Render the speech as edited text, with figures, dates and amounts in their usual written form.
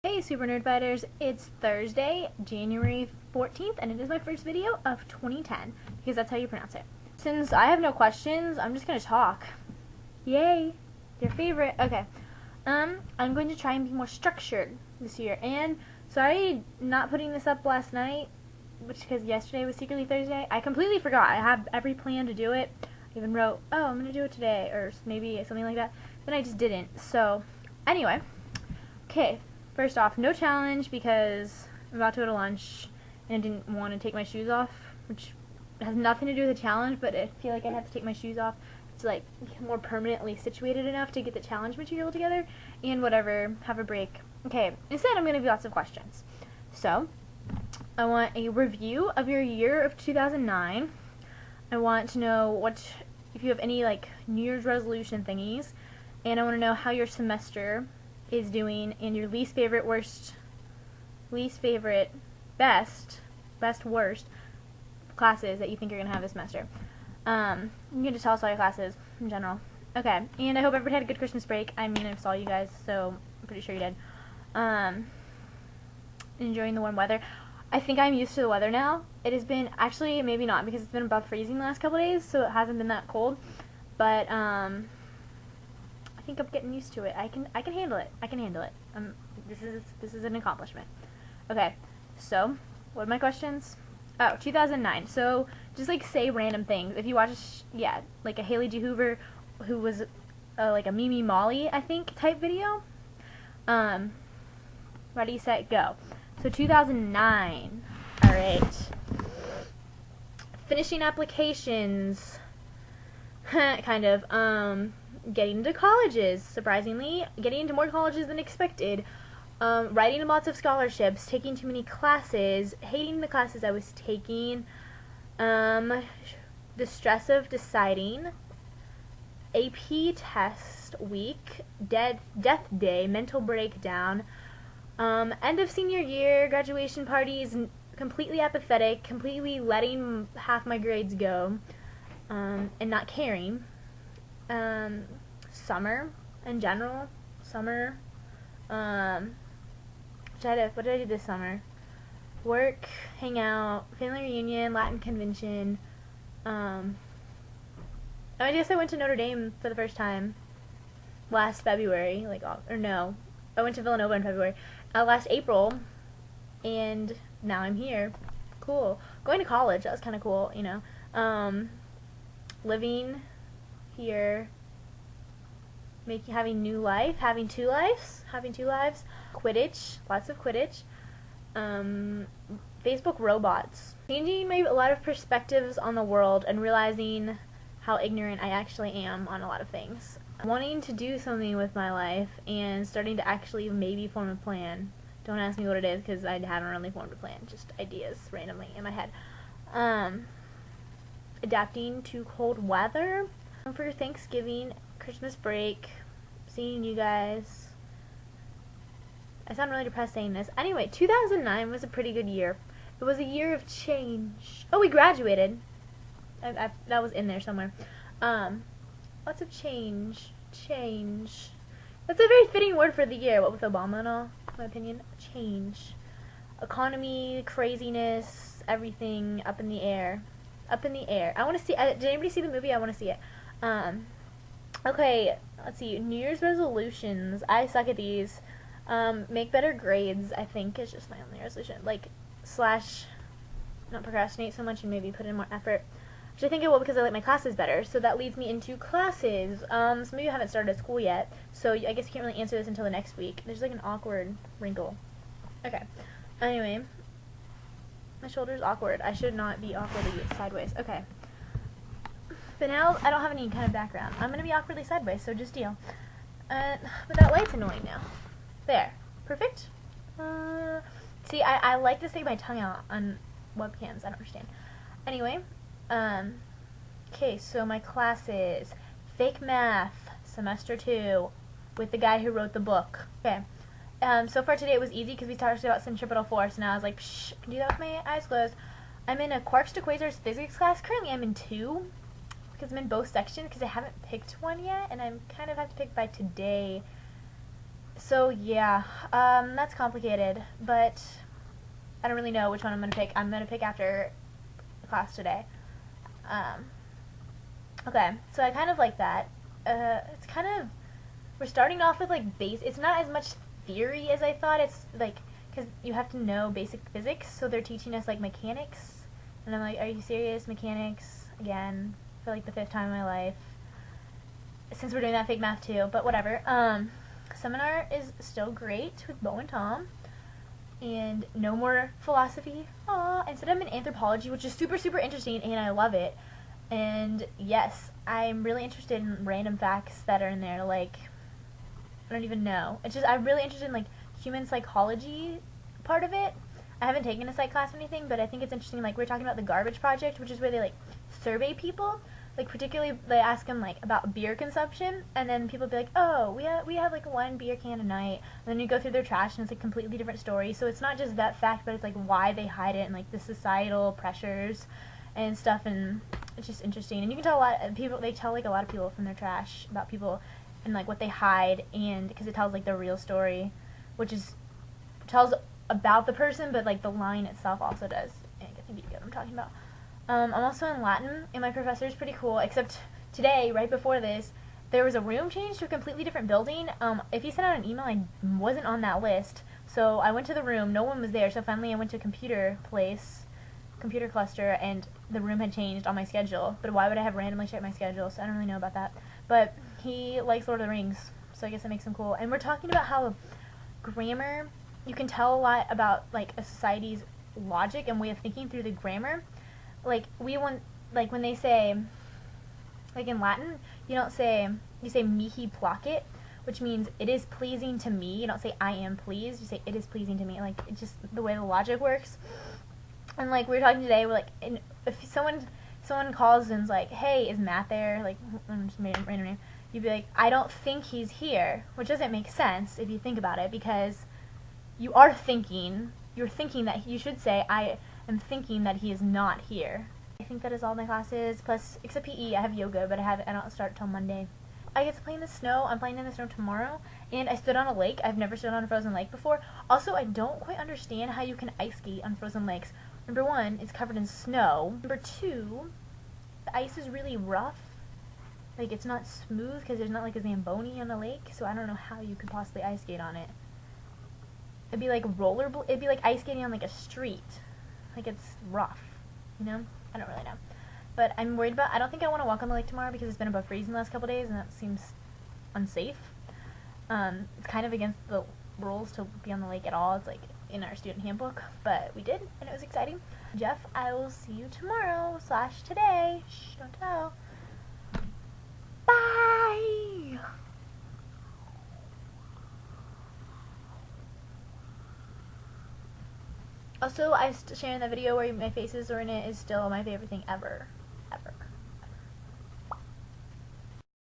Hey Super Nerd Fighters, it's Thursday, January 14th, and it is my first video of 2010, because that's how you pronounce it. Since I have no questions, I'm just going to talk. Yay! Your favorite. Okay. I'm going to try and be more structured this year, and sorry not putting this up last night, because yesterday was secretly Thursday. I completely forgot. I have every plan to do it. I even wrote, oh, I'm going to do it today, or maybe something like that. Then I just didn't. So, anyway. Okay. First off, no challenge because I'm about to go to lunch and I didn't want to take my shoes off, which has nothing to do with the challenge, but I feel like I have to take my shoes off to like get more permanently situated enough to get the challenge material together and whatever, have a break. Okay, instead I'm going to do lots of questions. So, I want a review of your year of 2009. I want to know if you have any like New Year's resolution thingies, and I want to know how your semester is doing and your least favorite, best, worst classes that you think you're going to have this semester. You can just tell us all your classes in general. Okay, and I hope everybody had a good Christmas break. I mean, I saw you guys, so I'm pretty sure you did. Enjoying the warm weather. I think I'm used to the weather now. It has been, actually, maybe not, because it's been above freezing the last couple days, so it hasn't been that cold. But, I think I'm getting used to it. I can handle it. This is an accomplishment. Okay, so what are my questions? Oh, 2009. So just like say random things. If you watch, like a Haley G. Hoover, who was like a Mimi Molly, I think, type video. Ready, set, go. So 2009. All right. Finishing applications. Kind of. Getting into colleges, surprisingly, getting into more colleges than expected, writing lots of scholarships, taking too many classes, hating the classes I was taking, the stress of deciding, AP test week, death day, mental breakdown, end of senior year, graduation parties, completely apathetic, completely letting half my grades go, and not caring. Summer in general. Summer. What did I do this summer? Work, hang out, family reunion, Latin convention. I guess I went to Notre Dame for the first time last February. I went to Villanova in February. Last April, and now I'm here. Cool. Going to college, that was kind of cool, you know. Living here, having two lives, Quidditch, lots of Quidditch, Facebook robots, changing a lot of perspectives on the world and realizing how ignorant I actually am on a lot of things, wanting to do something with my life and starting to actually maybe form a plan. Don't ask me what it is because I haven't really formed a plan, just ideas randomly in my head. Adapting to cold weather. For Thanksgiving, Christmas break, seeing you guys. I sound really depressed saying this. Anyway, 2009 was a pretty good year. It was a year of change. Oh, we graduated. That was in there somewhere. Lots of change. Change. That's a very fitting word for the year, what with Obama and all, in my opinion. Change. Economy, craziness, everything up in the air. Up in the air. I want to see, did anybody see the movie? I want to see it. Okay, let's see, New Year's resolutions. I suck at these. Make better grades, I think, is just my only resolution. Like, / not procrastinate so much and maybe put in more effort. Which I think I will because I like my classes better. So that leads me into classes. Some of you haven't started school yet, so I guess you can't really answer this until the next week. There's like an awkward wrinkle. Okay. Anyway. My shoulder's awkward. I should not be awkwardly sideways. Okay. But now I don't have any kind of background. I'm going to be awkwardly sideways, so just deal. But that light's annoying now. There. Perfect? See, I like to stick my tongue out on webcams. I don't understand. Anyway, okay, so my classes. Fake math, semester 2, with the guy who wrote the book. Okay. So far today it was easy because we talked about centripetal force, and I was like, psh, I can do that with my eyes closed. I'm in a quarks to quasars physics class. Currently I'm in 2. Because I'm in both sections, because I haven't picked one yet, and I kind of have to pick by today So yeah, that's complicated, but I don't really know which one I'm gonna pick. I'm gonna pick after class today. Um, okay, so I kind of like that. It's kind of, we're starting off with like base. It's not as much theory as I thought. It's like, because you have to know basic physics, so they're teaching us like mechanics, and I'm like, are you serious? Mechanics again for like the 5th time in my life. Since we're doing that fake math too, but whatever. Seminar is still great with Bo and Tom, and no more philosophy. Aw, instead I'm in anthropology, which is super, super interesting, and I love it. And yes, I'm really interested in random facts that are in there, like, I don't even know. It's just, I'm really interested in, like, human psychology part of it. I haven't taken a psych class or anything, but I think it's interesting, like, we're talking about the garbage project, which is where they, like, survey people. Like, particularly, they ask them, like, about beer consumption, and then people be like, oh, we have like, 1 beer can a night, and then you go through their trash, and it's a completely different story. So it's not just that fact, but it's, like, why they hide it, and, like, the societal pressures and stuff, and it's just interesting. And you can tell a lot of people, they tell, like, a lot of people from their trash about people, and, like, what they hide, and, because it tells, like, the real story, which is, tells about the person, but, like, the line itself also does. And I think you get what I'm talking about. I'm also in Latin, and my professor is pretty cool, except today, right before this, there was a room change to a completely different building. If he sent out an email, I wasn't on that list, so I went to the room, no one was there, so finally I went to a computer cluster, and the room had changed on my schedule, but why would I have randomly checked my schedule, so I don't really know about that. But he likes Lord of the Rings, so I guess that makes him cool. And we're talking about how grammar, you can tell a lot about, like, a society's logic and way of thinking through the grammar. Like, like, when they say, like, in Latin, you say mihi placet, which means it is pleasing to me. You don't say I am pleased, you say it is pleasing to me. Like, it's just the way the logic works. And, like, we were talking today, we're like, if someone calls and's like, hey, is Matt there? Like, I'm just made a random name. You'd be like, I don't think he's here, which doesn't make sense if you think about it, because you're thinking that you should say, I am thinking that he is not here. I think that is all my classes, plus, except PE, I have yoga, but I don't start till Monday. I get to play in the snow. I'm playing in the snow tomorrow, and I stood on a lake. I've never stood on a frozen lake before. Also, I don't quite understand how you can ice skate on frozen lakes. Number 1, it's covered in snow. Number 2, the ice is really rough. Like, it's not smooth because there's not like a Zamboni on the lake, so I don't know how you could possibly ice skate on it. It'd be like it'd be like ice skating on like a street. Like, it's rough, you know? I don't really know. But I'm worried about, I don't think I want to walk on the lake tomorrow because it's been above freezing the last couple days, and that seems unsafe. It's kind of against the rules to be on the lake at all. It's like in our student handbook, but we did, and it was exciting. Jeff, I will see you tomorrow / today. Shh, don't tell. Bye! Also, sharing that video where my faces are in it is still my favorite thing ever.